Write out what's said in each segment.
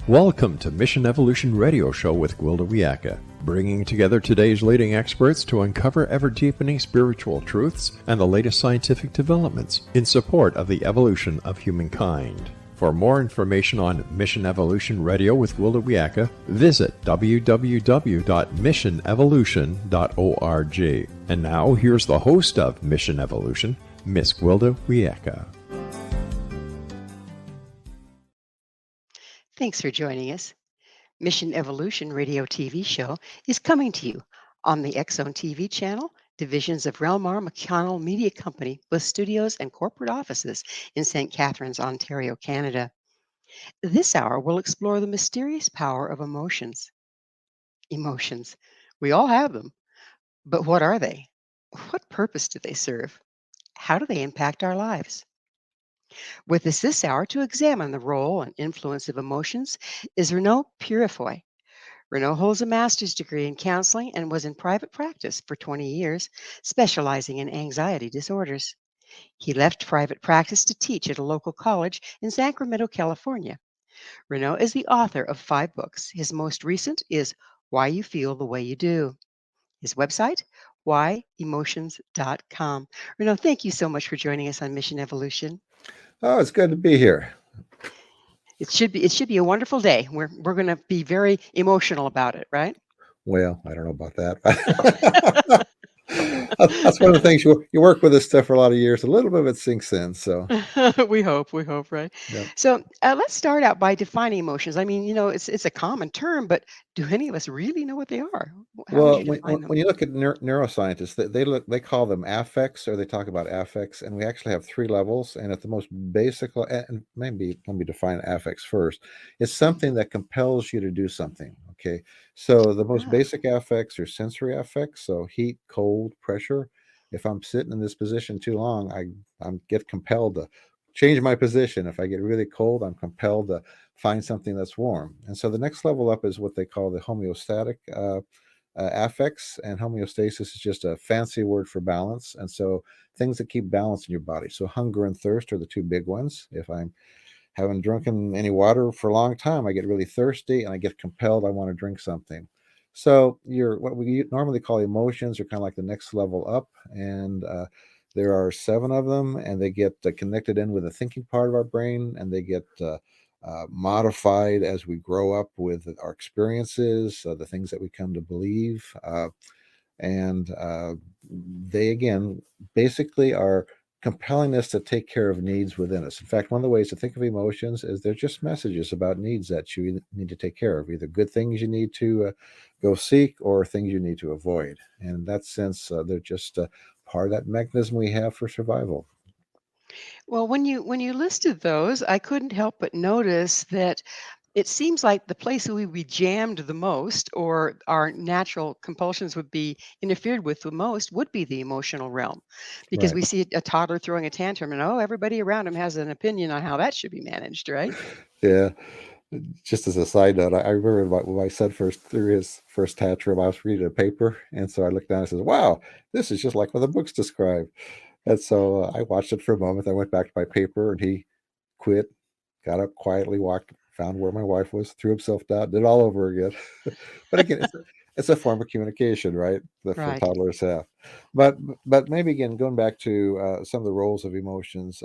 Welcome to Mission Evolution Radio Show with Gwilda Wiyaka, bringing together today's leading experts to uncover ever-deepening spiritual truths and the latest scientific developments in support of the evolution of humankind. For more information on Mission Evolution Radio with Gwilda Wiyaka, visit www.missionevolution.org. And now, here's the host of Mission Evolution, Miss Gwilda Wiyaka. Thanks for joining us. Mission Evolution Radio TV show is coming to you on the X-Zone TV channel, divisions of Relmar McConnell Media Company with studios and corporate offices in St. Catharines, Ontario, Canada. This hour will explore the mysterious power of emotions. Emotions. We all have them, but what are they? What purpose do they serve? How do they impact our lives? With us this hour to examine the role and influence of emotions is Reneau Peurifoy. Reneau holds a master's degree in counseling and was in private practice for 20 years, specializing in anxiety disorders. He left private practice to teach at a local college in Sacramento, California. Reneau is the author of 5 books. His most recent is Why You Feel the Way You Do. His website, whyemotions.com. Reneau, thank you so much for joining us on Mission Evolution. Oh, it's good to be here. It should be a wonderful day. We're going to be very emotional about it, right? Well, I don't know about that. That's one of the things you work with this stuff for a lot of years. A little bit of it sinks in. So we hope, right? yeah. So let's start out by defining emotions. I mean, it's a common term, but do any of us really know what they are? How would Well, you define them? when you look at neuroscientists, they call them affects, or they talk about affects, and we actually have 3 levels. And at the most basic, and maybe let me define affects first. It's something that compels you to do something. Okay, so the most Ah, basic affects are sensory affects, so heat, cold, pressure. If I'm sitting in this position too long, I get compelled to change my position. If I get really cold, I'm compelled to find something that's warm. And so the next level up is what they call the homeostatic affects, and homeostasis is just a fancy word for balance. And so things that keep balance in your body. So hunger and thirst are the 2 big ones. If I'm haven't drunken any water for a long time, I get really thirsty and I get compelled, I want to drink something. So what we normally call emotions are kind of like the next level up, and there are 7 of them, and they get connected in with the thinking part of our brain, and they get modified as we grow up with our experiences, the things that we come to believe, and they again basically are compelling us to take care of needs within us. In fact, one of the ways to think of emotions is they're just messages about needs that you need to take care of, either good things you need to go seek or things you need to avoid. And in that sense, they're just part of that mechanism we have for survival. well, when you listed those, I couldn't help but notice that it seems like the place we would be jammed the most, or our natural compulsions would be interfered with the most, would be the emotional realm, because Right. we see a toddler throwing a tantrum, and everybody around him has an opinion on how that should be managed, right? Yeah. Just as a side note, I remember when my son first threw his first tantrum, I was reading a paper. And so I looked down and said, wow, this is just like what the books describe. And so I watched it for a moment. I went back to my paper, and he quit, got up quietly, walked, found where my wife was, threw himself down, did it all over again. But again, it's a form of communication, right? That for Right. toddlers have. But but maybe again, going back to some of the roles of emotions,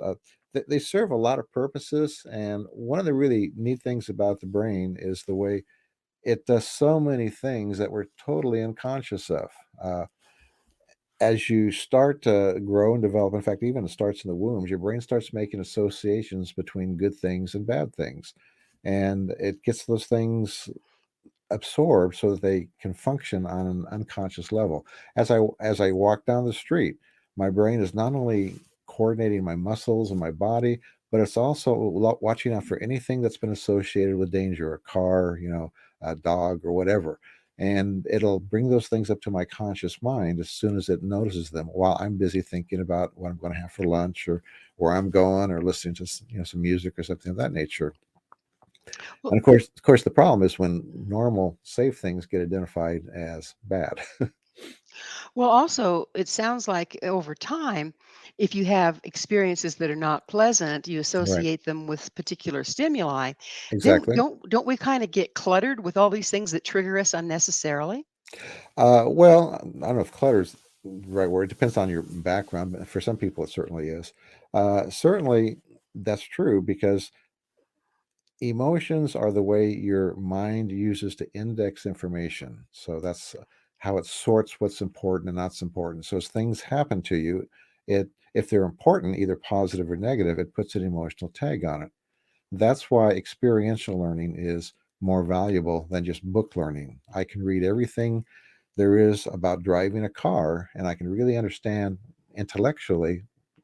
they serve a lot of purposes. And one of the really neat things about the brain is the way it does so many things that we're totally unconscious of. As you start to grow and develop, in fact, even it starts in the womb, your brain starts making associations between good things and bad things. And it gets those things absorbed so that they can function on an unconscious level. As I walk down the street, my brain is not only coordinating my muscles and my body, but it's also watching out for anything that's been associated with danger, a car, a dog or whatever. And it'll bring those things up to my conscious mind as soon as it notices them, while I'm busy thinking about what I'm going to have for lunch, or where I'm going, or listening to some music or something of that nature. Well, And of course, the problem is when normal, safe things get identified as bad. Well, also, it sounds like over time, if you have experiences that are not pleasant, you Right. associate them with particular stimuli, then Exactly. don't we kind of get cluttered with all these things that trigger us unnecessarily? Well, I don't know if clutter's the right word. It depends on your background, but for some people, it certainly is. Certainly, that's true because emotions are the way your mind uses to index information. So that's how it sorts what's important and not so important. So as things happen to you, it if they're important, either positive or negative, it puts an emotional tag on it. That's why experiential learning is more valuable than just book learning. I can read everything there is about driving a car, and I can really understand intellectually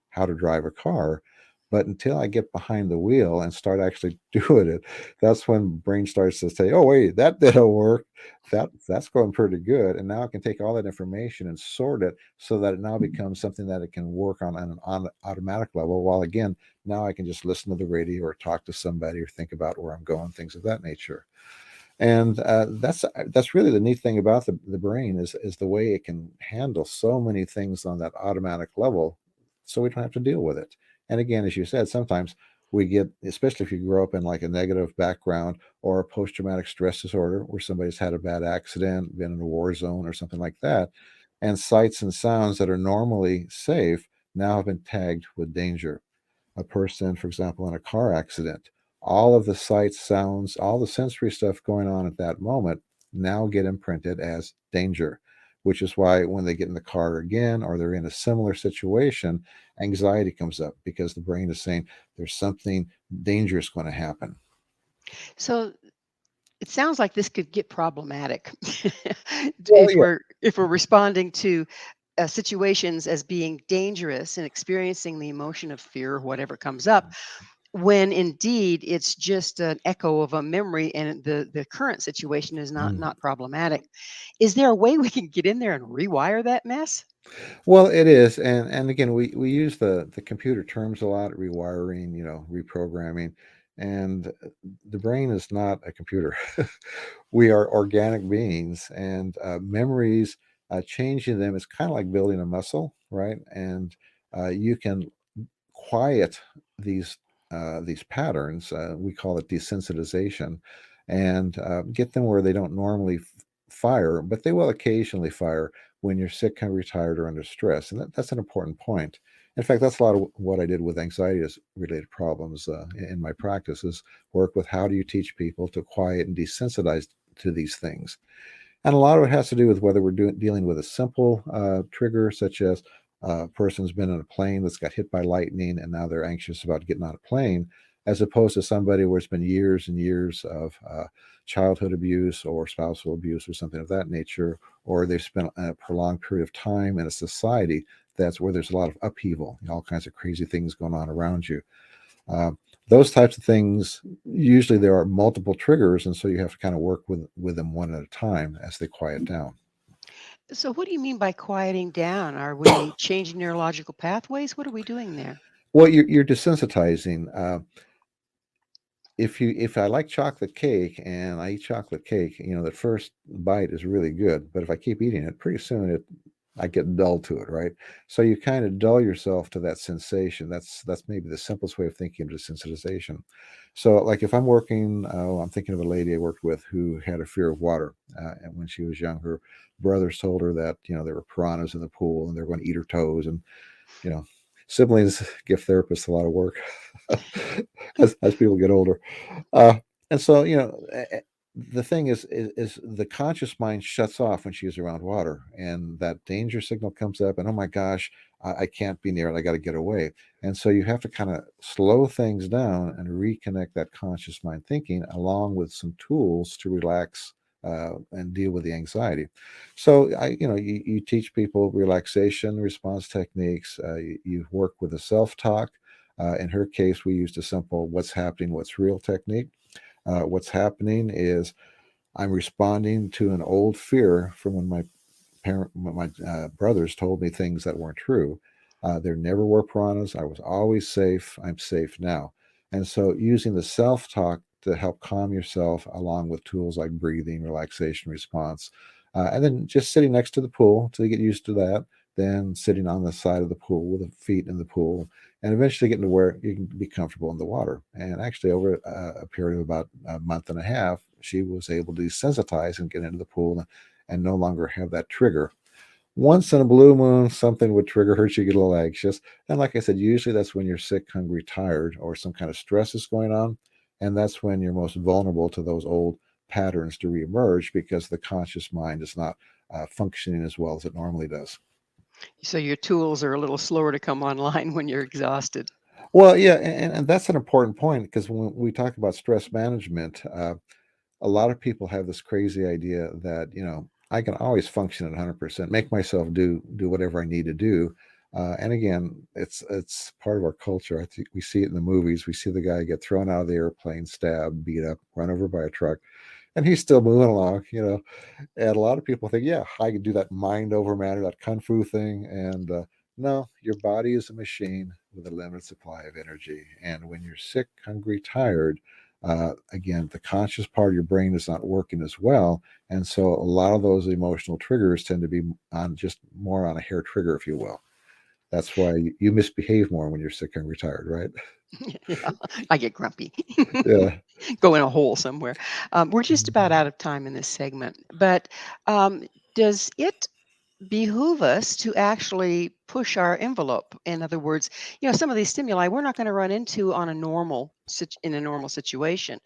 how to drive a car. But until I get behind the wheel and start actually doing it, that's when brain starts to say, "Oh, wait, that didn't work. That's going pretty good." And now I can take all that information and sort it so that it now becomes something that it can work on an automatic level. While again, now I can just listen to the radio or talk to somebody or think about where I'm going, things of that nature. And that's really the neat thing about the brain is the way it can handle so many things on that automatic level, so we don't have to deal with it. And again, as you said, sometimes we get, especially if you grow up in like a negative background or a post-traumatic stress disorder where somebody's had a bad accident, been in a war zone or something like that, and sights and sounds that are normally safe now have been tagged with danger. A person, for example, in a car accident, all of the sights, sounds, all the sensory stuff going on at that moment now get imprinted as danger, which is why when they get in the car again or they're in a similar situation, anxiety comes up because the brain is saying there's something dangerous going to happen. So it sounds like this could get problematic Well, yeah. if we're responding to situations as being dangerous and experiencing the emotion of fear or whatever comes up, when indeed it's just an echo of a memory and the current situation is Mm. not problematic. Is there a way we can get in there and rewire that mess? Well, it is, and again, we use the computer terms a lot, rewiring, reprogramming, and the brain is not a computer. We are organic beings, and memories, changing them is kind of like building a muscle, right? And you can quiet these these patterns. We call it desensitization, and get them where they don't normally fire, but they will occasionally fire when you're sick, kind of retired, or under stress. And that's an important point. In fact, that's a lot of what I did with anxiety related problems in my practice is work with how do you teach people to quiet and desensitize to these things. And a lot of it has to do with whether we're dealing with a simple trigger, such as a person's been in a plane that's got hit by lightning and now they're anxious about getting on a plane, as opposed to somebody where it's been years and years of childhood abuse or spousal abuse or something of that nature, or they've spent a prolonged period of time in a society that's where there's a lot of upheaval, all kinds of crazy things going on around you. Uh, those types of things, usually there are multiple triggers, and so you have to kind of work with them one at a time as they quiet down. So what do you mean by quieting down? Are we changing neurological pathways? What are we doing there? Well, you're desensitizing. If I like chocolate cake and I eat chocolate cake, the first bite is really good, but if I keep eating it, pretty soon I get dull to it, right? So you kind of dull yourself to that sensation. That's maybe the simplest way of thinking of desensitization. So, like if I'm working, I'm thinking of a lady I worked with who had a fear of water, and when she was young, her brothers told her that there were piranhas in the pool and they're going to eat her toes, and you know, siblings give therapists a lot of work as people get older. Uh, and so, the thing is the conscious mind shuts off when she's around water, and that danger signal comes up, and oh my gosh, I can't be near it. I got to get away. And so you have to kind of slow things down and reconnect that conscious mind thinking, along with some tools to relax and deal with the anxiety. So you teach people relaxation response techniques. You work with the self-talk. In her case, we used a simple "what's happening, what's real" technique. What's happening is I'm responding to an old fear from when my brothers told me things that weren't true. There never were piranhas. I was always safe. I'm safe now. And so using the self-talk to help calm yourself, along with tools like breathing, relaxation response, and then just sitting next to the pool till you get used to that. then sitting on the side of the pool with the feet in the pool, and eventually getting to where you can be comfortable in the water. And actually, over a period of about a month and a half, she was able to desensitize and get into the pool and no longer have that trigger. Once in a blue moon, something would trigger her. She'd get a little anxious. And like I said, usually that's when you're sick, hungry, tired, or some kind of stress is going on. And that's when you're most vulnerable to those old patterns to reemerge because the conscious mind is not functioning as well as it normally does. So your tools are a little slower to come online when you're exhausted. Well, yeah, and that's an important point because when we talk about stress management, a lot of people have this crazy idea that I can always function at 100%, make myself do whatever I need to do. And again, it's part of our culture. I think we see it in the movies. We see the guy get thrown out of the airplane, stabbed, beat up, run over by a truck, and he's still moving along. And a lot of people think, yeah, I can do that mind over matter, that kung fu thing. And no, your body is a machine with a limited supply of energy. And when you're sick, hungry, tired, again, the conscious part of your brain is not working as well. And so a lot of those emotional triggers tend to be on just more on a hair trigger, if you will. That's why you misbehave more when you're sick and retired, right? Yeah, I get grumpy. Yeah. Go in a hole somewhere. We're just about out of time in this segment, but does it behoove us to actually push our envelope? In other words, some of these stimuli we're not going to run into on a in a normal situation.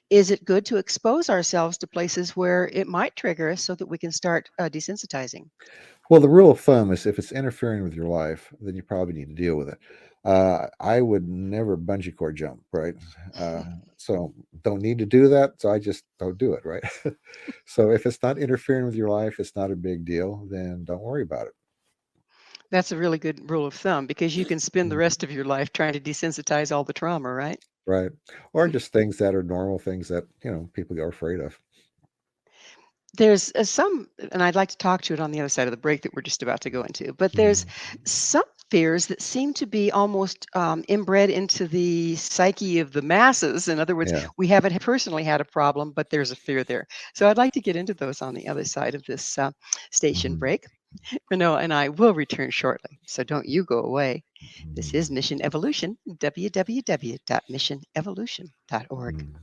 Is it good to expose ourselves to places where it might trigger us so that we can start desensitizing? Well, the rule of thumb is if it's interfering with your life, then you probably need to deal with it. I would never bungee cord jump, right? Uh, so don't need to do that. So I just don't do it, right? So if it's not interfering with your life, it's not a big deal, then don't worry about it. That's a really good rule of thumb because you can spend the Mm. rest of your life trying to desensitize all the trauma, right? Right. Or just things that are normal things that, people are afraid of. There's some, and I'd like to talk to it on the other side of the break that we're just about to go into, but there's Mhm. some fears that seem to be almost inbred into the psyche of the masses. In other words, Yeah. we haven't personally had a problem, but there's a fear there. So I'd like to get into those on the other side of this station Mhm. break. Renault and I will return shortly, so don't you go away. This is Mhm. Mission Evolution, www.missionevolution.org. Mhm.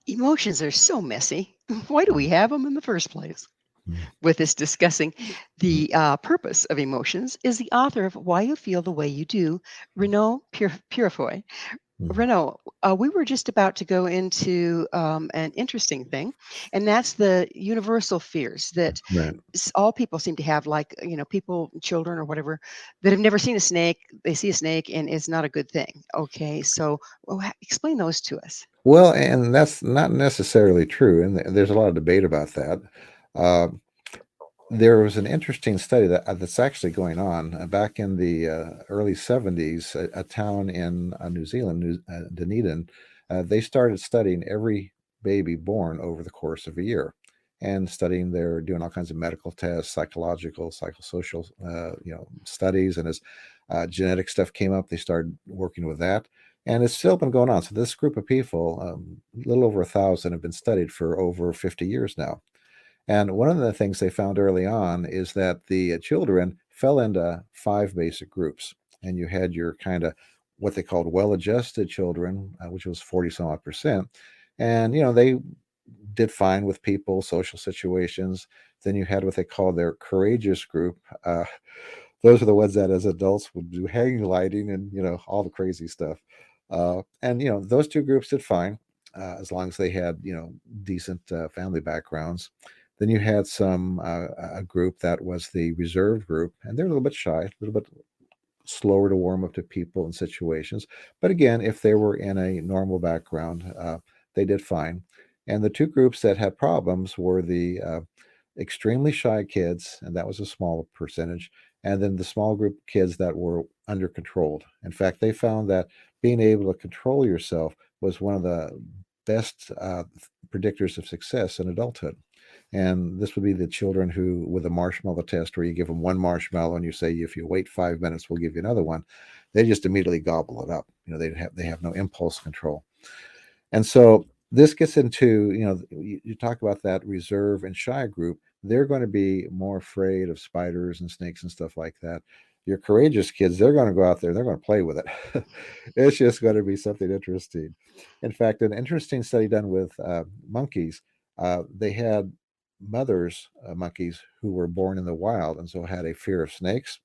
Emotions are so messy. Why do we have them in the first place? Mhm. With us discussing the purpose of emotions is the author of Why You Feel the Way You Do, Reneau Peurifoy. Mhm. Renaud, we were just about to go into an interesting thing, and that's the universal fears that Right. all people seem to have, like, people, children or whatever, that have never seen a snake. They see a snake and it's not a good thing. Okay, so explain those to us. Well, and that's not necessarily true, and there's a lot of debate about that. Uh, there was an interesting study that's actually going on back in the early 70s. A town in New Zealand, Dunedin, they started studying every baby born over the course of a year, and studying. They're doing all kinds of medical tests, psychological, psychosocial, studies. And as genetic stuff came up, they started working with that. And it's still been going on. So this group of people, a little over 1,000, have been studied for over 50 years now. And one of the things they found early on is that the children fell into five basic groups. And you had your kind of what they called well adjusted children, which was 40 some odd percent. And, they did fine with people, social situations. Then you had what they called their courageous group. Those are the ones that as adults would do hang gliding and, all the crazy stuff. And, those two groups did fine as long as they had, decent family backgrounds. Then you had a group that was the reserve group, and they're a little bit shy, a little bit slower to warm up to people and situations. But again, if they were in a normal background, they did fine. And the two groups that had problems were the extremely shy kids, and that was a small percentage, and then the small group of kids that were under controlled. In fact, they found that being able to control yourself was one of the best predictors of success in adulthood. And this would be the children who, with a marshmallow test, where you give them one marshmallow and you say, if you wait 5 minutes, we'll give you another one. They just immediately gobble it up. They have no impulse control. And so this gets into, you talk about that reserve and shy group. they're going to be more afraid of spiders and snakes and stuff like that. Your courageous kids, they're going to go out there, they're going to play with it. It's just going to be something interesting. In fact, an interesting study done with monkeys, they had mothers, monkeys, who were born in the wild and so had a fear of snakes.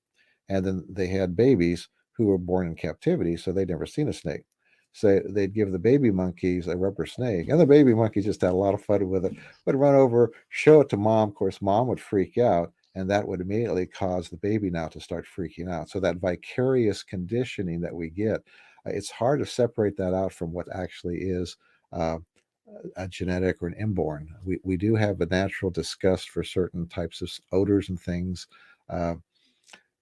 And then they had babies who were born in captivity, so they'd never seen a snake. So they'd give the baby monkeys a rubber snake, and the baby monkeys just had a lot of fun with it. Would run over, show it to mom. Of course, mom would freak out, and that would immediately cause the baby now to start freaking out. So that vicarious conditioning that we get, it's hard to separate that out from what actually is uh, a genetic or an inborn. We do have a natural disgust for certain types of odors and things. Uh,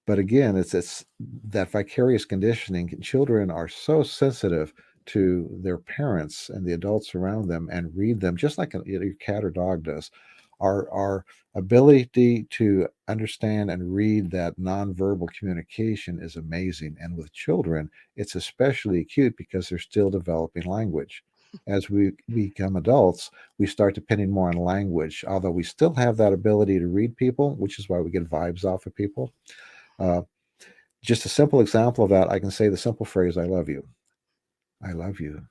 but again, it's that vicarious conditioning. Children are so sensitive to their parents and the adults around them and read them just like your cat or dog does. Our ability to understand and read that nonverbal communication is amazing. And with children, it's especially acute because they're still developing language. As we become adults, we start depending more on language, although we still have that ability to read people, which is why we get vibes off of people. Uh, just a simple example of that, I can say the simple phrase, I love you. I love you.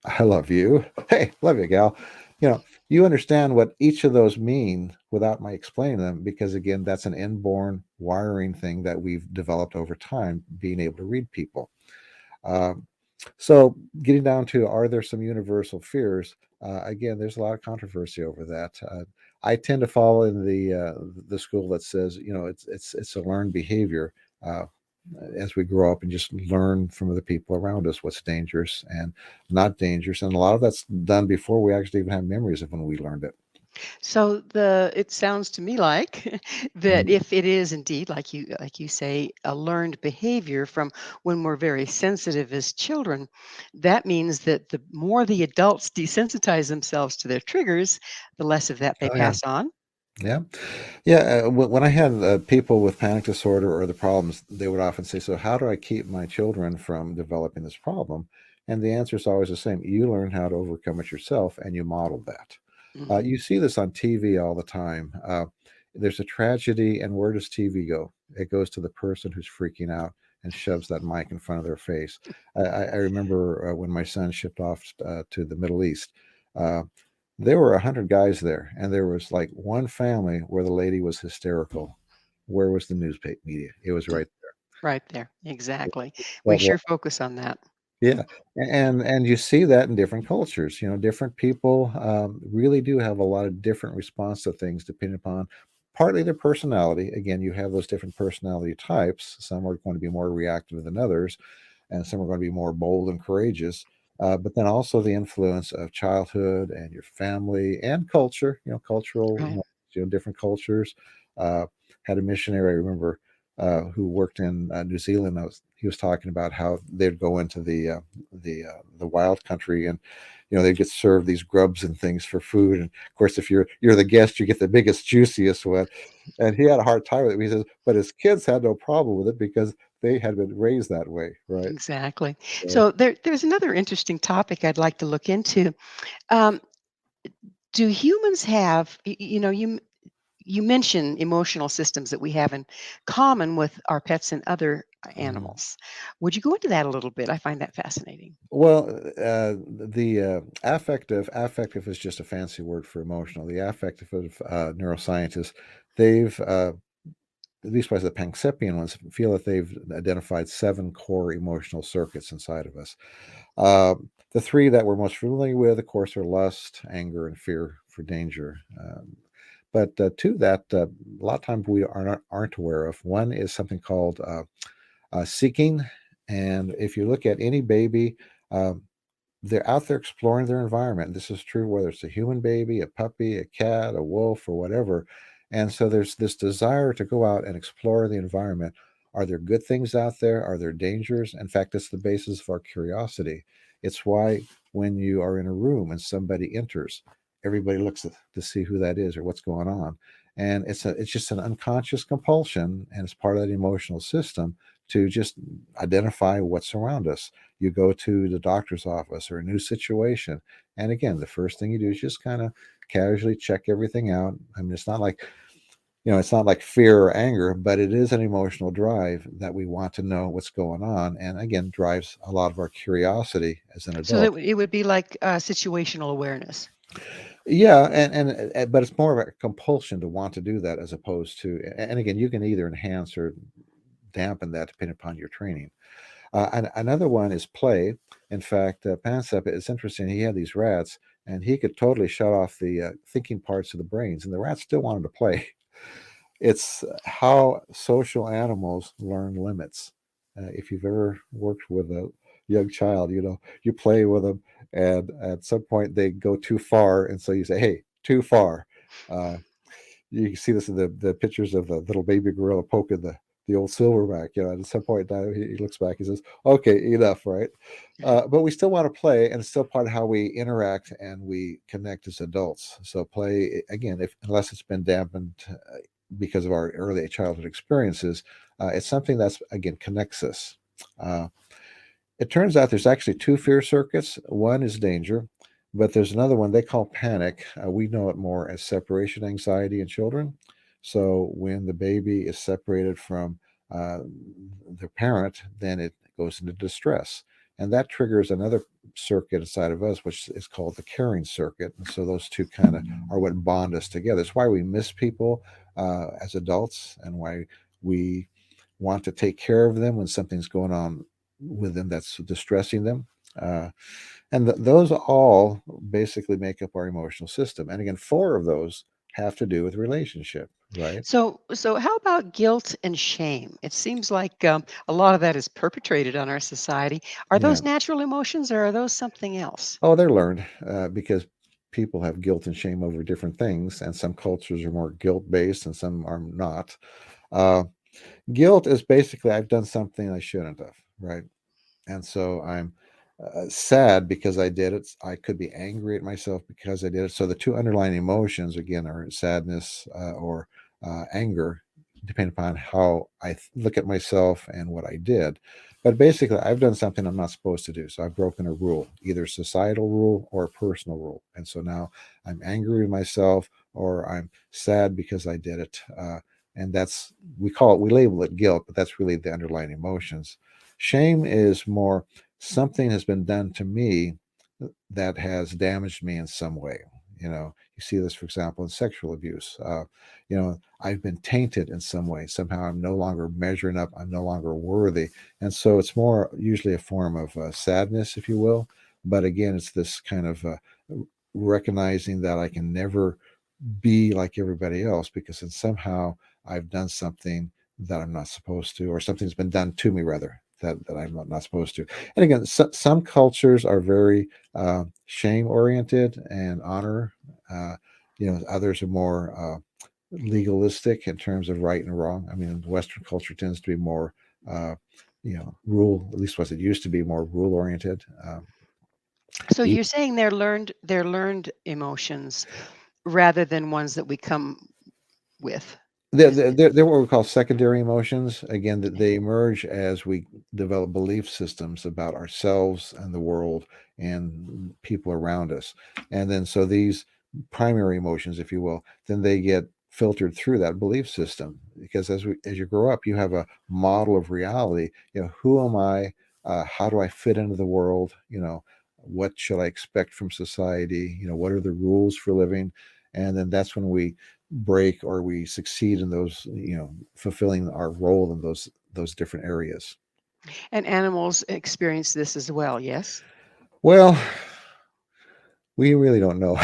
I love you. Hey, love you, gal. You know, you understand what each of those mean without my explaining them, because again, that's an inborn wiring thing that we've developed over time, being able to read people. Um, so, getting down to, are there some universal fears? Again, there's a lot of controversy over that. I tend to fall in the school that says, it's a learned behavior. Uh, as we grow up and just learn from the people around us what's dangerous and not dangerous, and a lot of that's done before we actually even have memories of when we learned it. So it sounds to me like that Mm. if it is indeed like you say a learned behavior from when we're very sensitive as children, that means that the more the adults desensitize themselves to their triggers, the less of that they Oh yeah, pass on. yeah. Yeah, when I had people with panic disorder or the problems, they would often say, "So, how do I keep my children from developing this problem?" And the answer is always the same: you learn how to overcome it yourself, and you model that. Mhm. You see this on TV all the time. There's a tragedy, and where does TV go? It goes to the person who's freaking out and shoves that mic in front of their face. I remember when my son shipped off to the Middle East. Uh, there were 100 guys there, and there was like one family where the lady was hysterical. Where was the newspaper media? It was right Right there. Exactly. there. We sure focus on that. Yeah, and you see that in different cultures. Different people really do have a lot of different response to things depending upon partly their personality. Again, you have those different personality types. Some are going to be more reactive than others, and some are going to be more bold and courageous. But then also the influence of childhood and your family and culture. Cultural, Right. different cultures. Uh, had a missionary I remember who worked in New Zealand. He was talking about how they'd go into the wild country, and they'd get served these grubs and things for food. And of course, if you're the guest, you get the biggest, juiciest one. And he had a hard time with it. He says, but his kids had no problem with it because they had been raised that way, right? Exactly. So, So there's another interesting topic I'd like to look into. Um, do humans have, you mentioned emotional systems that we have in common with our pets and other mhm. animals. Would you go into that a little bit? I find that fascinating. Well, the affective is just a fancy word for emotional. The affective neuroscientists, they've at least by the Panksepian ones, feel that they've identified 7 core emotional circuits inside of us. The 3 that we're most familiar with, of course, are lust, anger, and fear for danger. But 2 that a lot of times we aren't aware of. One is something called seeking. And if you look at any baby, um, they're out there exploring their environment. This is true whether it's a human baby, a puppy, a cat, a wolf, or whatever. And so there's this desire to go out and explore the environment. Are there good things out there? Are there dangers? In fact, it's the basis of our curiosity. It's why when you are in a room and somebody enters, everybody looks to see who that is or what's going on. And it's just an unconscious compulsion, and it's part of that emotional system to just identify what's around us. You go to the doctor's office or a new situation, and again, the first thing you do is just kind of casually check everything out. I mean, it's not like, it's not like fear or anger, but it is an emotional drive that we want to know what's going on. And again, drives a lot of our curiosity as an So adult. that it would be like situational awareness. Yeah, but it's more of a compulsion to want to do that as opposed to, and again, you can either enhance or dampen that depending upon your training. And another one is play. In fact, Pansep, it's interesting. He had these rats, and he could totally shut off the thinking parts of the brains, and the rats still wanted to play. It's how social animals learn limits. If you've ever worked with a young child, you play with them, and at some point they go too far, and so you say, "Hey, too far." Uh, you can see this in the pictures of the little baby gorilla poking the old silverback. At some point in time, he looks back, he says, "Okay, enough, right?" But we still want to play, and it's still part of how we interact and we connect as adults. So play again, if unless it's been dampened because of our early childhood experiences, it's something that's again connects us. Uh, it turns out there's actually two fear circuits. One is danger, but there's another one they call panic. We know it more as separation anxiety in children. So when the baby is separated from uh, their parent, then it goes into distress. And that triggers another circuit inside of us, which is called the caring circuit. And so those two kind of are what bond us together. It's why we miss people as adults and why we want to take care of them when something's going on with them that's distressing them. Uh, and those all basically make up our emotional system. And again, four of those have to do with relationship, right? So how about guilt and shame? It seems like a lot of that is perpetrated on our society. Are Yeah. those natural emotions or are those something else? Oh, they're learned because people have guilt and shame over different things, and some cultures are more guilt based and some are not. Uh, Guilt is basically I've done something I shouldn't have, right? And so I'm sad because I did it. I could be angry at myself because I did it. So the two underlying emotions again are sadness or anger, depending upon how I look at myself and what I did. But basically, I've done something I'm not supposed to do. So I've broken a rule, either societal rule or a personal rule. And so now I'm angry with myself or I'm sad because I did it. And that's, we label it guilt, but that's really the underlying emotions. Shame is more something has been done to me that has damaged me in some way. You see this, for example, in sexual abuse. I've been tainted in some way. Somehow I'm no longer measuring up. I'm no longer worthy. And so it's more usually a form of sadness, if you will. But again, it's this kind of recognizing that I can never be like everybody else because then somehow I've done something that I'm not supposed to, or something's been done to me rather that I'm not supposed to. And again, some cultures are very shame oriented and honor. Uh, Others are more legalistic in terms of right and wrong. I mean, Western culture tends to be more, rule. At least what it used to be, more rule oriented. So you're saying they're learned emotions rather than ones that we come with. They're, Is they're, they're what we call secondary emotions. Again, that they emerge as we develop belief systems about ourselves and the world and people around us. And then, so these primary emotions, if you will, then they get filtered through that belief system because as you grow up, you have a model of reality. Who am I? How do I fit into the world? What should I expect from society? What are the rules for living? And then that's when we break or we succeed in those, fulfilling our role in those different areas. and animals experience this as well, yes? Well, we really don't know.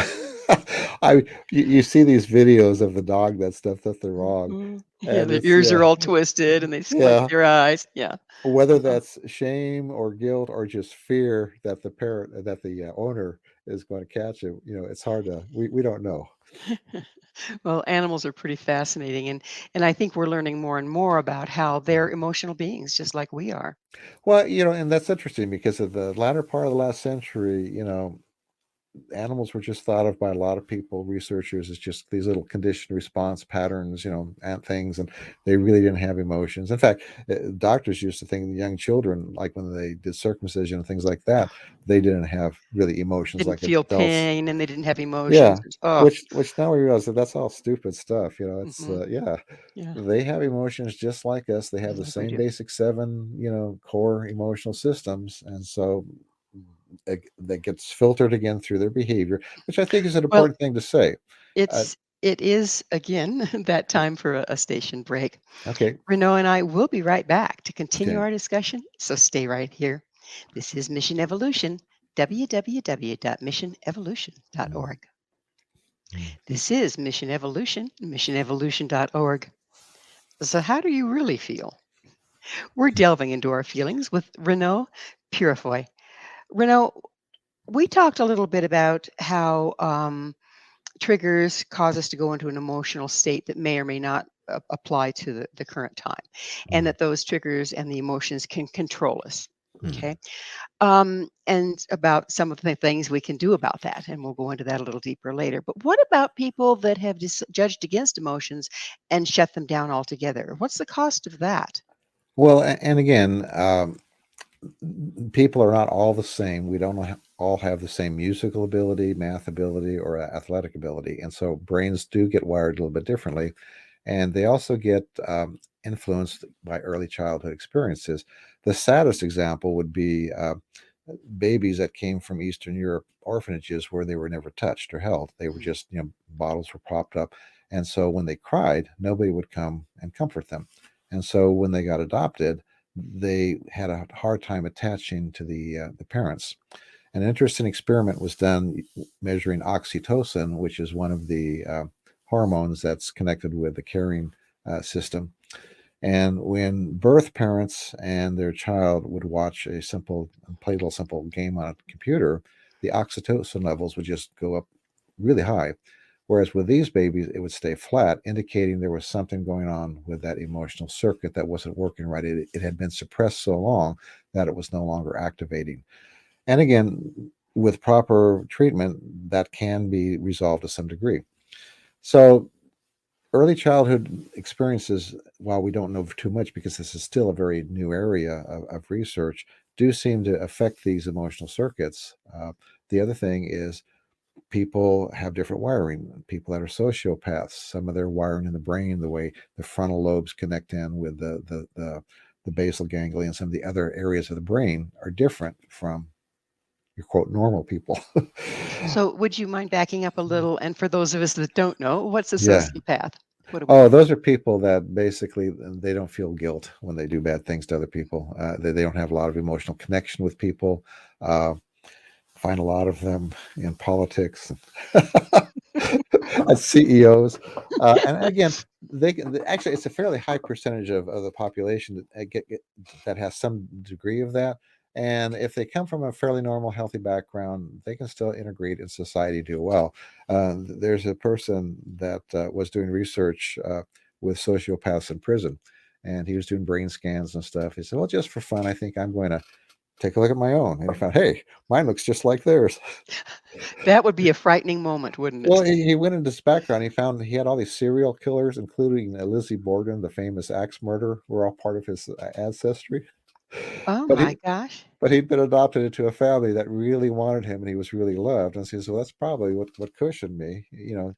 You see these videos of the dog that stuff that they're wrong, Mhm. Yeah, and their it's ears are all twisted and they squint yeah. their eyes. Yeah. Whether Uh-huh. that's shame or guilt or just fear that the parent that the owner is going to catch it, it's hard to we don't know. Well, animals are pretty fascinating and I think we're learning more and more about how they're emotional beings just like we are. Well, and that's interesting because of the latter part of the last century, animals were just thought of by a lot of people, researchers, as just these little conditioned response patterns, and things, and they really didn't have emotions. In fact, doctors used to think young children, like when they did circumcision and things like that, they didn't have really emotions Didn't like feel adults. pain and they didn't have emotions. Yeah, Oh, which now we realize that that's all stupid stuff. It's hmm, yeah, yeah, they have emotions just like us. They have just the like we same do. basic seven, core emotional systems, and so that gets filtered again through their behavior, which I think is an Well, important thing to say. Uh, it is again that time for a station break. okay, Renault and I will be right back to continue okay. our discussion, so stay right here. This is Mission Evolution, Mm, www.missionevolution.org. mm, This is Mission Evolution, missionevolution.org. So, how do you really feel? We're delving into our feelings with Reneau Peurifoy. Renault, we talked a little bit about how triggers cause us to go into an emotional state that may or may not apply to the current time, and mm, that those triggers and the emotions can control us. mm. Okay. And about some of the things we can do about that. And we'll go into that a little deeper later. But what about people that have judged against emotions and shut them down altogether? What's the cost of that? Well, and again, people are not all the same. We don't all have the same musical ability, math ability, or athletic ability, and so brains do get wired a little bit differently, and they also get influenced by early childhood experiences. The saddest example would be babies that came from Eastern Europe orphanages where they were never touched or held. They were Mhm. just, bottles were propped up. And so when they cried, nobody would come and comfort them. And so when they got adopted, they had a hard time attaching to the parents. An interesting experiment was done measuring oxytocin, which is one of the hormones that's connected with the caring system. And when birth parents and their child would watch play a little simple game on a computer, the oxytocin levels would just go up really high. Whereas with these babies, it would stay flat, indicating there was something going on with that emotional circuit that wasn't working right. It had been suppressed so long that it was no longer activating. And again, with proper treatment, that can be resolved to some degree. So early childhood experiences, while we don't know too much because this is still a very new area of research, do seem to affect these emotional circuits. The other thing is people have different wiring. People that are sociopaths, some of their wiring in the brain, the way the frontal lobes connect in with the basal ganglia and some of the other areas of the brain are different from your quote normal people. So, would you mind backing up a little? And for those of us that don't know, what's a Yeah. sociopath? What do we Oh, mean? those are people that basically they don't feel guilt when they do bad things to other people. They don't have a lot of emotional connection with people. Uh, find a lot of them in politics as CEOs. And again, actually it's a fairly high percentage of the population that that has some degree of that. And if they come from a fairly normal, healthy background, they can still integrate in society, do well. There's a person that was doing research with sociopaths in prison, and he was doing brain scans and stuff. He said, "Well, just for fun, I think I'm going to take a look at my own." And he found, hey, mine looks just like theirs. That would be a frightening moment, wouldn't Well, it? he went into his background. He found he had all these serial killers, including Lizzie Borden, the famous axe murderer, were all part of his ancestry. Oh But my he gosh. but he'd been adopted into a family that really wanted him, and he was really loved. And so he says, "Well, that's probably what cushioned me,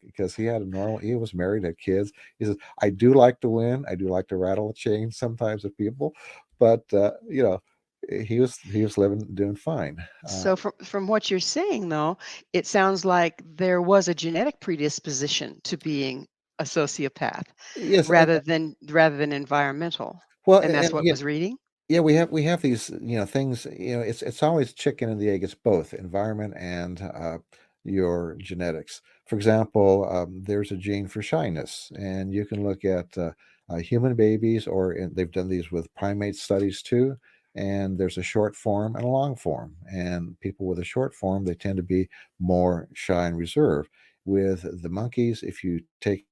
because he had a normal. He was married, had kids." He says, "I do like to win. I do like to rattle a chain sometimes with people, but he was living doing fine." So, from what you're saying, though, it sounds like there was a genetic predisposition to being a sociopath Yes, rather than environmental, well, and that's and what yeah, was reading. yeah, we have these things. It's always chicken and the egg. It's both environment and your genetics. For example, there's a gene for shyness, and you can look at human babies, they've done these with primate studies too. And there's a short form and a long form, and people with a short form, they tend to be more shy and reserved. With the monkeys, if you take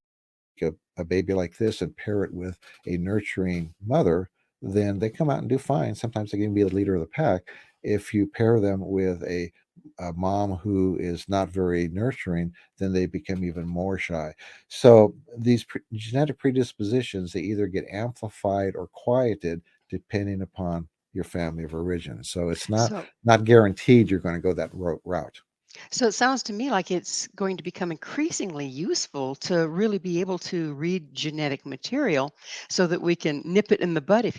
a baby like this and pair it with a nurturing mother, then they come out and do fine. Sometimes they can be the leader of the pack. If you pair them with a a mom who is not very nurturing, then they become even more shy. So these genetic predispositions, they either get amplified or quieted depending upon your family of origin. So it's So, not guaranteed you're going to go that route. so it sounds to me like it's going to become increasingly useful to really be able to read genetic material so that we can nip it in the bud, if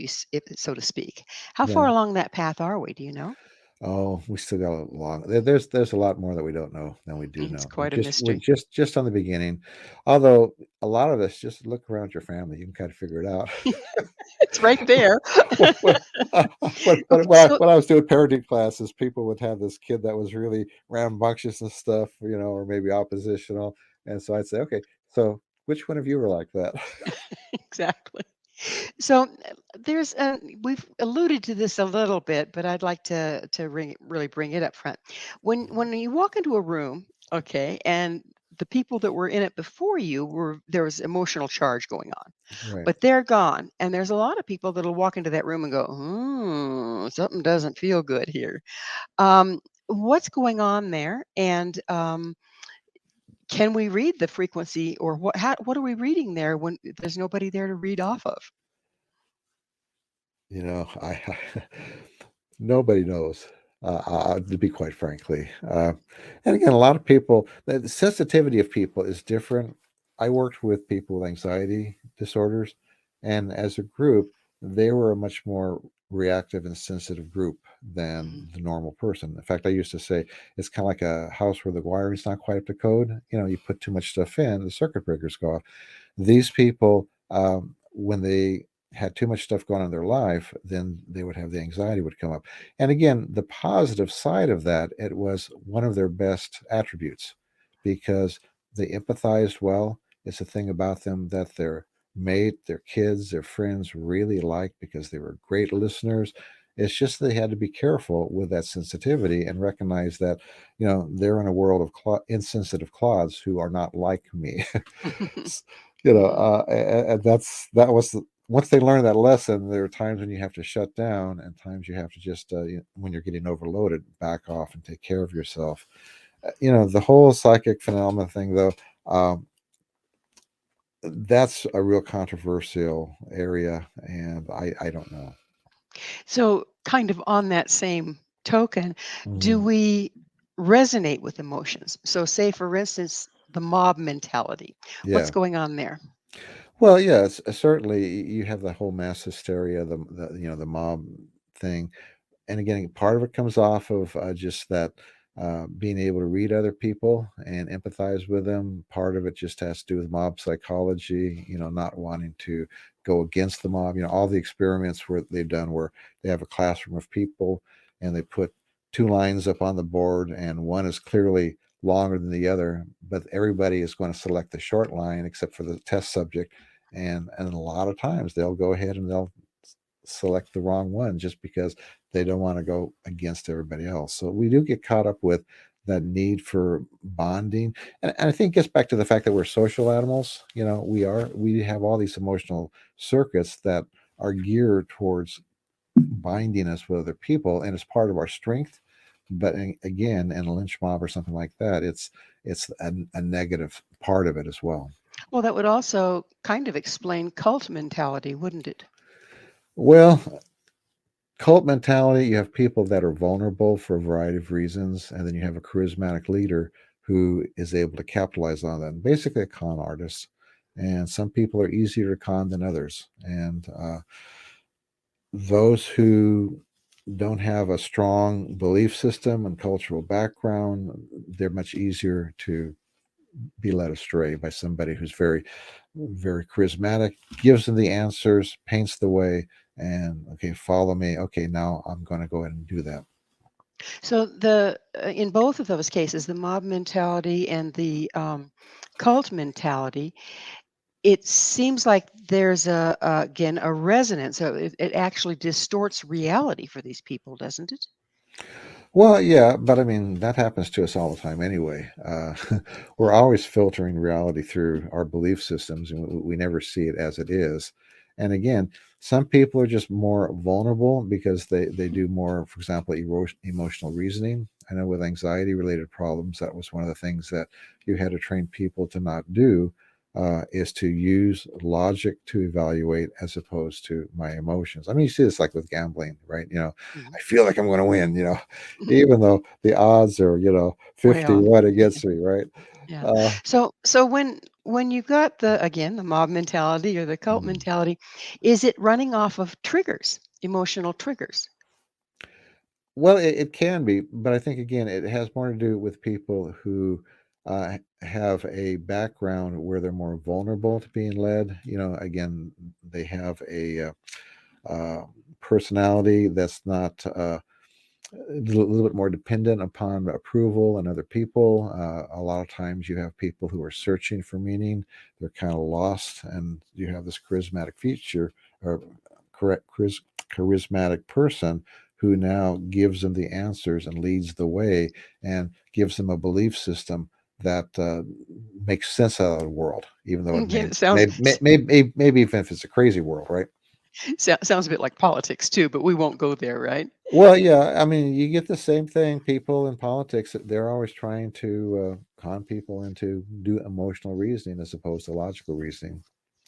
so to speak. How far Yeah. along that path are we? Do you know? Oh, we still got a long. There's a lot more that we don't know than we do It's know. quite a We're mystery. just on the beginning. Although a lot of us, just look around your family, you can kind of figure it out. It's right there. when, Okay, so when I was doing parenting classes, people would have this kid that was really rambunctious and stuff, or maybe oppositional, and so I'd say, okay, so which one of you were like that? exactly. So there's we've alluded to this a little bit, but I'd like to really bring it up front. When you walk into a room, okay, and the people that were in it before you were there was emotional charge going on, Right. but they're gone, and there's a lot of people that'll walk into that room and go, something doesn't feel good here. What's going on there, and can we read the frequency, or what are we reading there when there's nobody there to read off of? I nobody knows. To be quite frankly, and again, a lot of people, the sensitivity of people is different. I worked with people with anxiety disorders, and as a group, they were a much more reactive and sensitive group than Mhm. the normal person. In fact, I used to say it's kind of like a house where the wiring's not quite up to code. You put too much stuff in, the circuit breakers go off. These people, when they had too much stuff going on in their life, then they would have the anxiety would come up. And again, the positive side of that, it was one of their best attributes because they empathized well. It's a thing about them that their mate, their kids, their friends really liked because they were great listeners. It's just they had to be careful with that sensitivity and recognize that, they're in a world of insensitive clods who are not like me. Mhm. And that was once they learn that lesson, there are times when you have to shut down and times you have to just, when you're getting overloaded, back off and take care of yourself. The whole psychic phenomena thing, though, um, that's a real controversial area, and I don't know. So, kind of on that same token, do Mhm. we resonate with emotions? So, say for instance, the mob mentality. What's Yeah. going on there? Well, yeah, certainly you have the whole mass hysteria, the mob thing. And again, part of it comes off of just that being able to read other people and empathize with them. Part of it just has to do with mob psychology, not wanting to go against the mob. All the experiments where they've done where they have a classroom of people and they put two lines up on the board and one is clearly longer than the other, but everybody is going to select the short line except for the test subject. And a lot of times they'll go ahead and they'll select the wrong one just because they don't want to go against everybody else. So we do get caught up with that need for bonding. And I think it gets back to the fact that we're social animals. We have all these emotional circuits that are geared towards binding us with other people, and it's part of our strength. But again, in a lynch mob or something like that, it's a negative part of it as well. Well, that would also kind of explain cult mentality, wouldn't it? Well, cult mentality, you have people that are vulnerable for a variety of reasons, and then you have a charismatic leader who is able to capitalize on that. Basically, a con artist. And some people are easier to con than others. And those who don't have a strong belief system and cultural background, they're much easier to be led astray by somebody who's very, very charismatic, gives them the answers, paints the way, and okay, follow me. Okay, now I'm going to go ahead and do that. So the in both of those cases, the mob mentality and the cult mentality, it seems like there's again a resonance. So it actually distorts reality for these people, doesn't it? Well, yeah, but I mean, that happens to us all the time anyway. We're always filtering reality through our belief systems, and we never see it as it is. And again, some people are just more vulnerable because they do more, for example, emotional reasoning. I know with anxiety related problems, that was one of the things that you had to train people to not do, is to use logic to evaluate as opposed to my emotions. I mean, you see this like with gambling, right? Mhm. I feel like I'm going to win, even though the odds are, Way off. 50-1 against me, right? Yeah. Uh, So when you got the mob mentality or the cult mm. mentality, is it running off of triggers, emotional triggers? Well, it can be, but I think again, it has more to do with people who have a background where they're more vulnerable to being led. Again, they have a uh, personality that's not a little bit more dependent upon approval and other people. A lot of times you have people who are searching for meaning. They're kind of lost, and you have this charismatic feature or correct charismatic person who now gives them the answers and leads the way and gives them a belief system that makes sense out of the world, even though it Again, may, it sounds may, may, may, maybe even if it's a crazy world, right? sounds a bit like politics too, but we won't go there, right? Well, yeah, I mean, you get the same thing. People in politics, they're always trying to con people into do emotional reasoning as opposed to logical reasoning.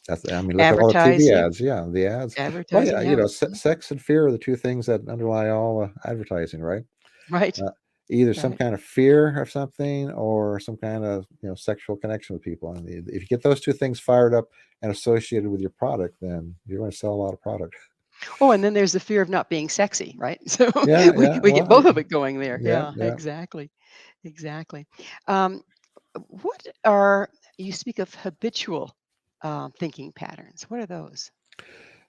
I mean, look at all the TV Advertising, ads. Yeah, the ads. Well, yeah, advertising, yeah. sex and fear are the two things that underlie all advertising, right? Right, Uh, Either some right. kind of fear of something or some kind of sexual connection with people. And if you get those two things fired up and associated with your product, then you're going to sell a lot of product. Oh, and then there's the fear of not being sexy, right? So Yeah, we yeah. we get Well, both of it going there. yeah, Yeah, yeah. exactly. Exactly. Um, what are you speak of habitual thinking patterns? What are those?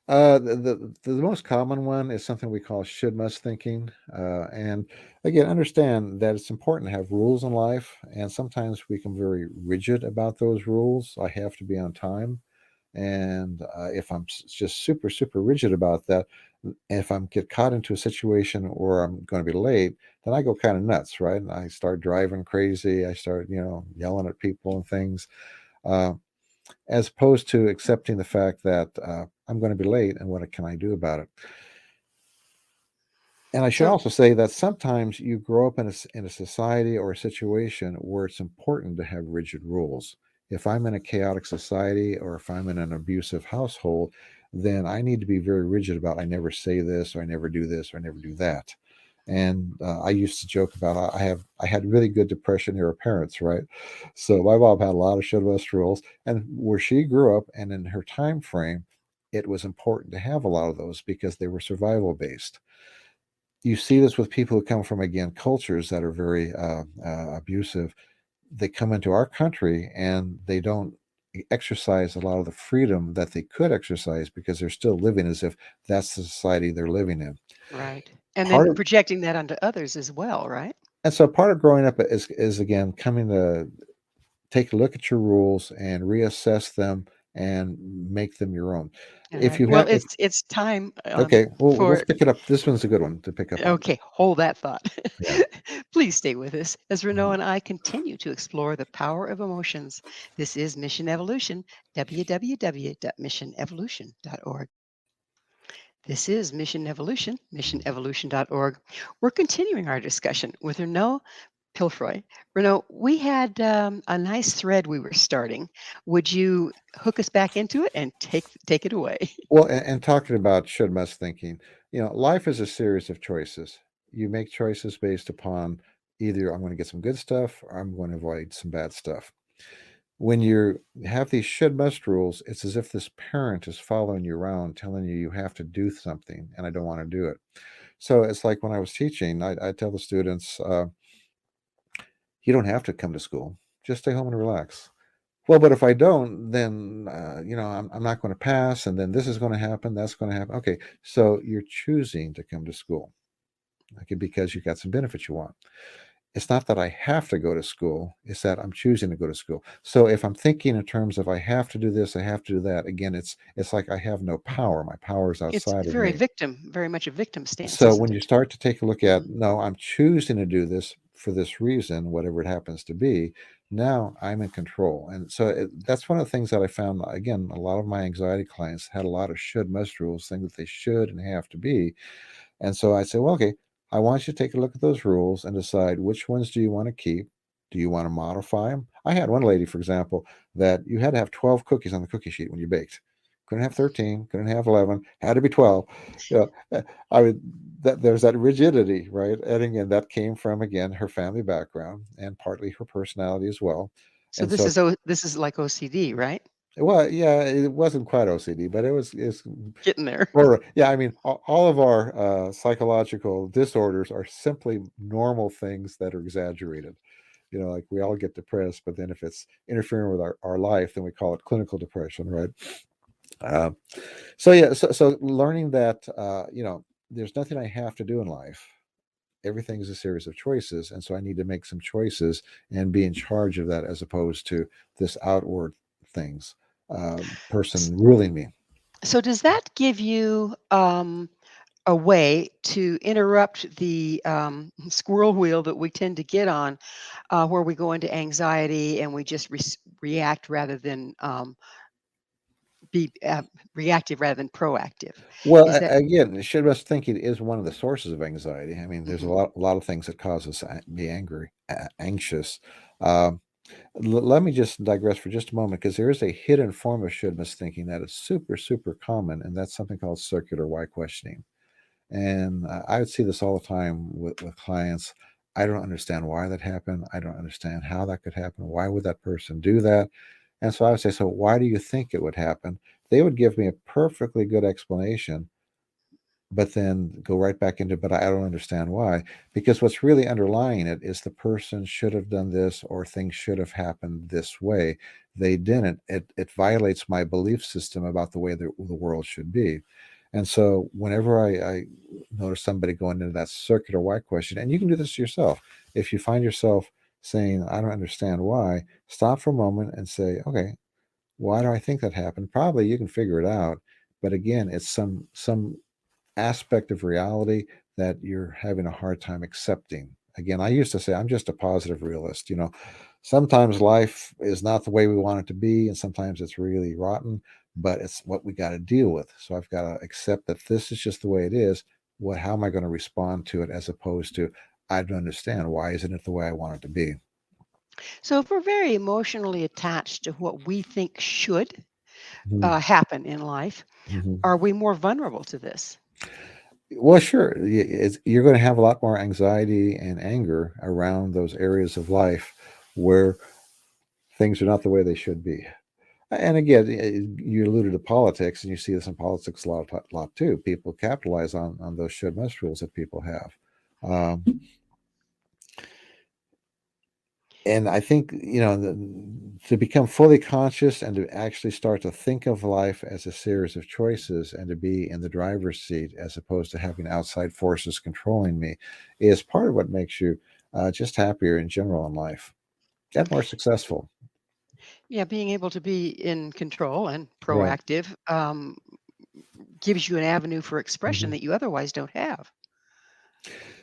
The most common one is something we call should must thinking. And again, understand that it's important to have rules in life, and sometimes we become very rigid about those rules. I have to be on time, and if I'm just super super rigid about that, if I'm get caught into a situation where I'm going to be late, then I go kind of nuts, right? And I start driving crazy. I start yelling at people and things. Uh, as opposed to accepting the fact that I'm going to be late and what can I do about it. And I should So also say that sometimes you grow up in a society or a situation where it's important to have rigid rules. If I'm in a chaotic society or if I'm in an abusive household, then I need to be very rigid about I never say this or I never do this or I never do that. And I used to joke about I had really good depression era parents, right? So my mom had a lot of should must rules, and where she grew up and in her time frame, it was important to have a lot of those because they were survival based. You see this with people who come from again cultures that are very abusive. They come into our country and they don't exercise a lot of the freedom that they could exercise because they're still living as if that's the society they're living in. right, and Part then of projecting that onto others as well, right? And so part of growing up is again coming to take a look at your rules and reassess them and make them your own. All If right. you Well, have if it's time Okay, well, let's for. pick it up. This one's a good one to pick up on. Okay, hold that thought. Yeah. Please stay with us as Renaud Mhm. and I continue to explore the power of emotions. This is Mission Evolution, www.missionevolution.org. This is Mission Evolution, missionevolution.org. We're continuing our discussion with Reneau Peurifoy. Renaud, we had a nice thread we were starting. Would you hook us back into it and take it away? Well, and talking about should must thinking, life is a series of choices. You make choices based upon either I'm going to get some good stuff or I'm going to avoid some bad stuff. When you have these should must rules, it's as if this parent is following you around telling you you have to do something and I don't want to do it. So it's like when I was teaching, I tell the students, you don't have to come to school, just stay home and relax. Well, but if I don't, then I'm not going to pass, and then this is going to happen, that's going to happen. Okay, so you're choosing to come to school, okay, because you got some benefits you want. It's not that I have to go to school; it's that I'm choosing to go to school. So if I'm thinking in terms of I have to do this, I have to do that, again, it's like I have no power. My power is It's outside of me. very much a victim stance, So isn't when you it? start to take a look at, Mhm. no, I'm choosing to do this for this reason, whatever it happens to be, now I'm in control. And so that's one of the things that I found. Again, a lot of my anxiety clients had a lot of should, must rules, things that they should and have to be. And so I say, well, okay, I want you to take a look at those rules and decide which ones do you want to keep. Do you want to modify them? I had one lady, for example, that you had to have 12 cookies on the cookie sheet when you baked. Couldn't have 13, couldn't have 11, had to be 12. You know, I would that there's that rigidity, right? And again, that came from again her family background and partly her personality as well. So And so, this is like OCD, right? well, yeah, it wasn't quite OCD, but it's Getting there. or yeah, I mean, all of our psychological disorders are simply normal things that are exaggerated. You know, like we all get depressed, but then if it's interfering with our life, then we call it clinical depression, right? Uh, so yeah, so learning that there's nothing I have to do in life. Everything is a series of choices, and so I need to make some choices and be in charge of that, as opposed to this outward things S- person ruling me. So does that give you a way to interrupt the squirrel wheel that we tend to get on, where we go into anxiety and we just react rather than be reactive rather than proactive? Well, Is that again, shouldless thinking is one of the sources of anxiety. I mean, there's mhm. a lot of things that cause us to be angry, anxious. Um, Let me just digress for just a moment, because there is a hidden form of shouldless thinking that is super, super common, and that's something called circular why questioning. And I would see this all the time with clients. I don't understand why that happened. I don't understand how that could happen. Why would that person do that? And so I would say, so why do you think it would happen? They would give me a perfectly good explanation, but then go right back into, but I don't understand why. Because what's really underlying it is the person should have done this, or things should have happened this way. They didn't. It violates my belief system about the way the world should be. And so whenever I notice somebody going into that circular why question, and you can do this yourself, if you find yourself saying, I don't understand why, stop for a moment and say, okay, why do I think that happened? Probably you can figure it out. But again, it's some aspect of reality that you're having a hard time accepting. Again, I used to say I'm just a positive realist. You know, sometimes life is not the way we want it to be, and sometimes it's really rotten, but it's what we got to deal with. So I've got to accept that this is just the way it is. What, how am I going to respond to it, as opposed to I don't understand, why isn't it the way I want it to be? So if we're very emotionally attached to what we think should Mhm. happen in life, Mhm. are we more vulnerable to this? Well, sure. You're going to have a lot more anxiety and anger around those areas of life where things are not the way they should be. And again, you alluded to politics, and you see this in politics lot too. People capitalize on those should must rules that people have. Um, and I think, to become fully conscious and to actually start to think of life as a series of choices, and to be in the driver's seat as opposed to having outside forces controlling me, is part of what makes you just happier in general in life and more successful. Yeah, being able to be in control and Right. proactive gives you an avenue for expression Mhm. that you otherwise don't have.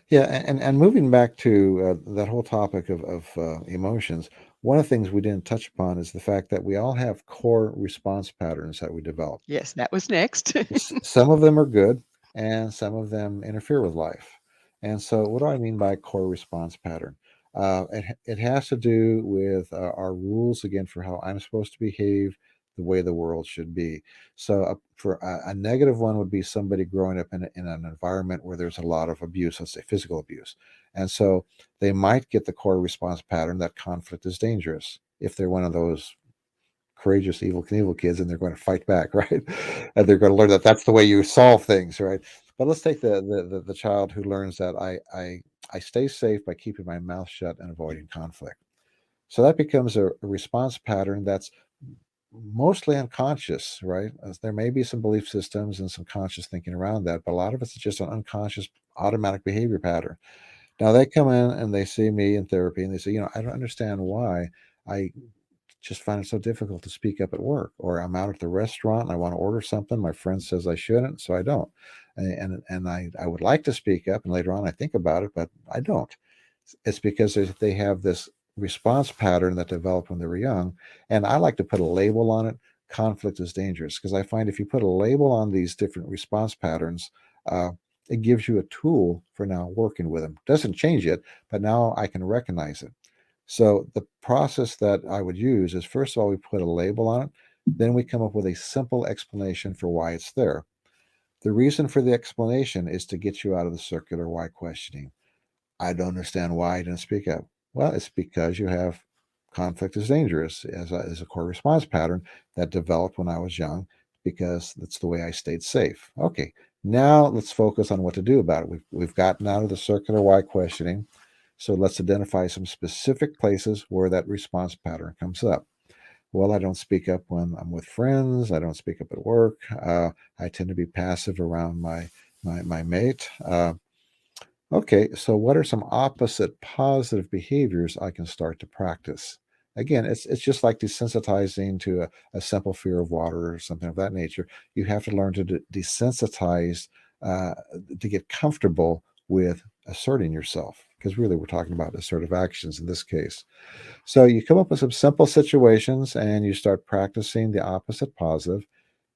Yeah, and moving back to that whole topic of emotions, one of the things we didn't touch upon is the fact that we all have core response patterns that we develop. Yes, that was next. Some of them are good, and some of them interfere with life. And so, what do I mean by core response pattern? It has to do with our rules, again, for how I'm supposed to behave, the way the world should be. So, for a negative one would be somebody growing up in an environment where there's a lot of abuse, let's say physical abuse. And so they might get the core response pattern that conflict is dangerous if they're one of those courageous Evil Knievel kids, and they're going to fight back, right? And they're going to learn that that's the way you solve things, right? But let's take the child who learns that I stay safe by keeping my mouth shut and avoiding conflict. So that becomes a response pattern that's mostly unconscious, right? As there may be some belief systems and some conscious thinking around that, but a lot of it's just an unconscious automatic behavior pattern. Now they come in and they see me in therapy, and they say, I don't understand why I just find it so difficult to speak up at work, or I'm out at the restaurant and I want to order something. My friend says I shouldn't, so I don't. And I would like to speak up, and later on I think about it, but I don't. It's because they have this response pattern that developed when they were young. And I like to put a label on it. Conflict is dangerous, because I find if you put a label on these different response patterns, uh, it gives you a tool for now working with them. Doesn't change it, but now I can recognize it. So the process that I would use is, first of all, we put a label on it. Then we come up with a simple explanation for why it's there. The reason for the explanation is to get you out of the circular why questioning. I don't understand why I didn't speak up. Well, it's because you have conflict is dangerous as a core response pattern that developed when I was young because that's the way I stayed safe. Okay, now let's focus on what to do about it. We've gotten out of the circular why questioning. So let's identify some specific places where that response pattern comes up. Well, I don't speak up when I'm with friends. I don't speak up at work. I tend to be passive around my mate. Okay, so what are some opposite positive behaviors I can start to practice? Again, it's just like desensitizing to a simple fear of water or something of that nature. You have to learn to desensitize uh, to get comfortable with asserting yourself, because really we're talking about assertive actions in this case. So you come up with some simple situations and you start practicing the opposite positive.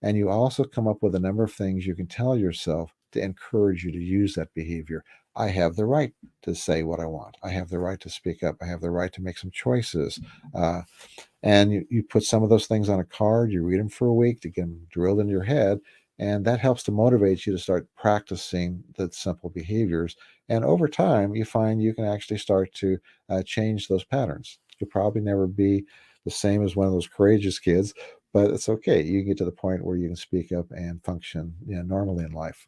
And you also come up with a number of things you can tell yourself to encourage you to use that behavior. I have the right to say what I want. I have the right to speak up. I have the right to make some choices. Uh, and you put some of those things on a card, you read them for a week to get them drilled in your head. And that helps to motivate you to start practicing the simple behaviors. And over time, you find you can actually start to change those patterns. You'll probably never be the same as one of those courageous kids, but it's okay. You can get to the point where you can speak up and function, normally in life.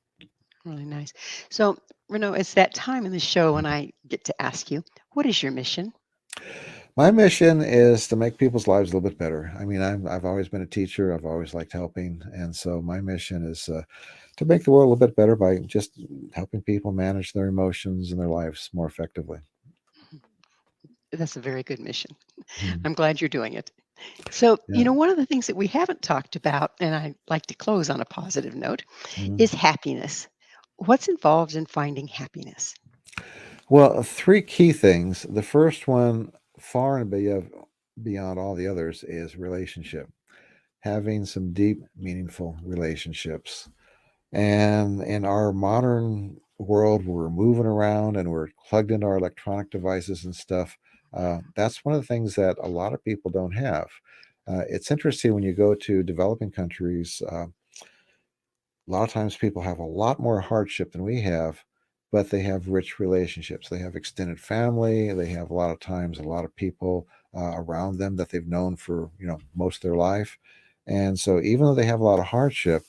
Really nice. So, Renaud, it's that time in the show when I get to ask you, what is your mission? My mission is to make people's lives a little bit better. I mean, I've always been a teacher. I've always liked helping, and so my mission is to make the world a little bit better by just helping people manage their emotions and their lives more effectively. That's a very good mission. Mhm. I'm glad you're doing it. So, Yeah. one of the things that we haven't talked about, and I like to close on a positive note, Mhm. is happiness. What's involved in finding happiness? Well, three key things. The first one, far and beyond all the others, is relationship. Having some deep, meaningful relationships. And in our modern world, we're moving around and we're plugged into our electronic devices and stuff. That's one of the things that a lot of people don't have. It's interesting when you go to developing countries. A lot of times people have a lot more hardship than we have, but they have rich relationships. They have extended family. They have a lot of times a lot of people around them that they've known for most of their life. And so even though they have a lot of hardship,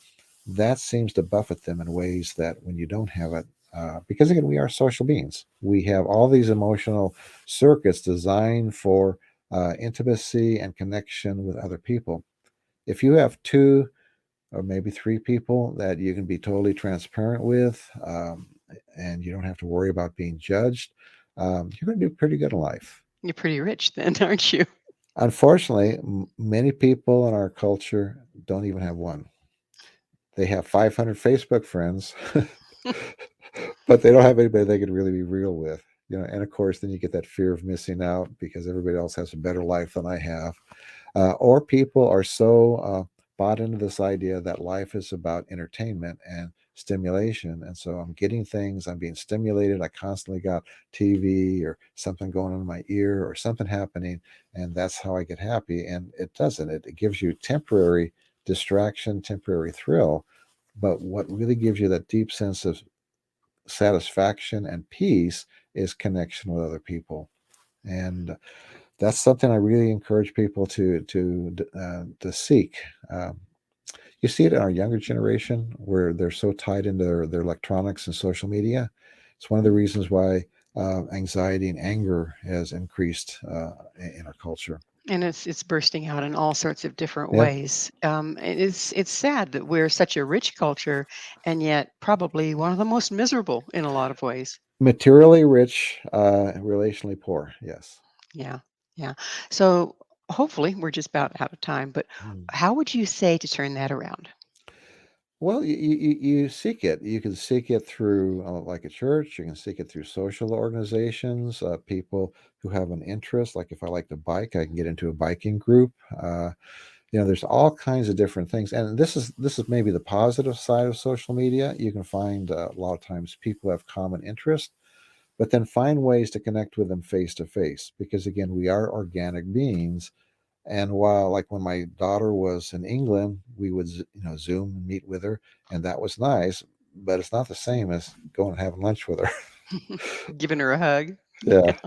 that seems to buffet them in ways that when you don't have it, because again, we are social beings. We have all these emotional circuits designed for intimacy and connection with other people. If you have two or maybe three people that you can be totally transparent with, and you don't have to worry about being judged, you're going to do pretty good in life. You're pretty rich then, aren't you? Unfortunately, many people in our culture don't even have one. They have 500 Facebook friends, but they don't have anybody they can really be real with. And of course, then you get that fear of missing out because everybody else has a better life than I have. Or people are so bought into this idea that life is about entertainment and stimulation. And so I'm getting things, I'm being stimulated. I constantly got TV or something going on in my ear or something happening. And that's how I get happy. And it doesn't. It gives you temporary distraction, temporary thrill. But what really gives you that deep sense of satisfaction and peace is connection with other people. And that's something I really encourage people to seek. Um, you see it in our younger generation where they're so tied into their electronics and social media. It's one of the reasons why anxiety and anger has increased in our culture. And it's bursting out in all sorts of different Yeah, ways. It's sad that we're such a rich culture, and yet probably one of the most miserable in a lot of ways. materially rich, relationally poor. Yes. Yeah, yeah. So hopefully we're just about out of time. But Mm. how would you say to turn that around? Well, you seek it. You can seek it through like a church. You can seek it through social organizations, people who have an interest. Like if I like to bike, I can get into a biking group. There's all kinds of different things, and this is maybe the positive side of social media. You can find a lot of times people have common interest, but then find ways to connect with them face to face, because again, we are organic beings. And while, like, when my daughter was in England, we would Zoom and meet with her, and that was nice, but it's not the same as going and having lunch with her. Giving her a hug. Yeah.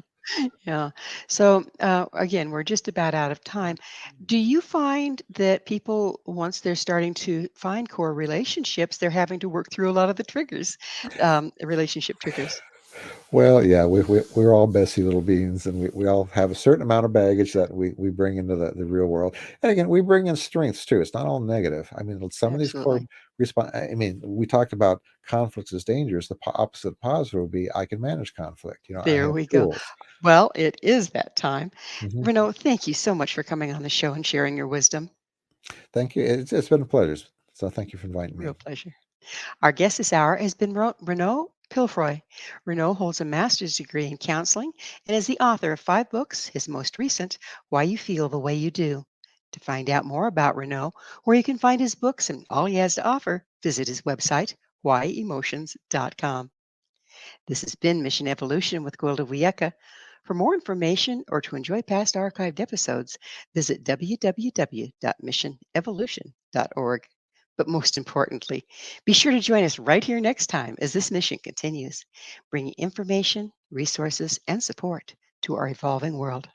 Yeah. So, again, we're just about out of time. Do you find that people, once they're starting to find core relationships, they're having to work through a lot of the triggers, relationship triggers? Well, yeah, we're all messy little beings, and we all have a certain amount of baggage that we bring into the real world. And again, we bring in strengths too. It's not all negative. I mean, some of these core Absolutely. I mean, we talked about conflicts as dangerous. The opposite of positive would be I can manage conflict. I There have we go. tools. Well, it is that time. Hmm. Renaud, thank you so much for coming on the show and sharing your wisdom. Thank you. It's been a pleasure. So thank you for inviting Real me. pleasure. Our guest this hour has been Renaud Peurifoy. Renaud holds a master's degree in counseling and is the author of 5 books, his most recent, Why You Feel the Way You Do. To find out more about Renaud, where you can find his books and all he has to offer, visit his website, whyemotions.com. This has been Mission Evolution with Gwilda Wiyaka. For more information or to enjoy past archived episodes, visit www.missionevolution.org. But most importantly, be sure to join us right here next time as this mission continues, bringing information, resources, and support to our evolving world.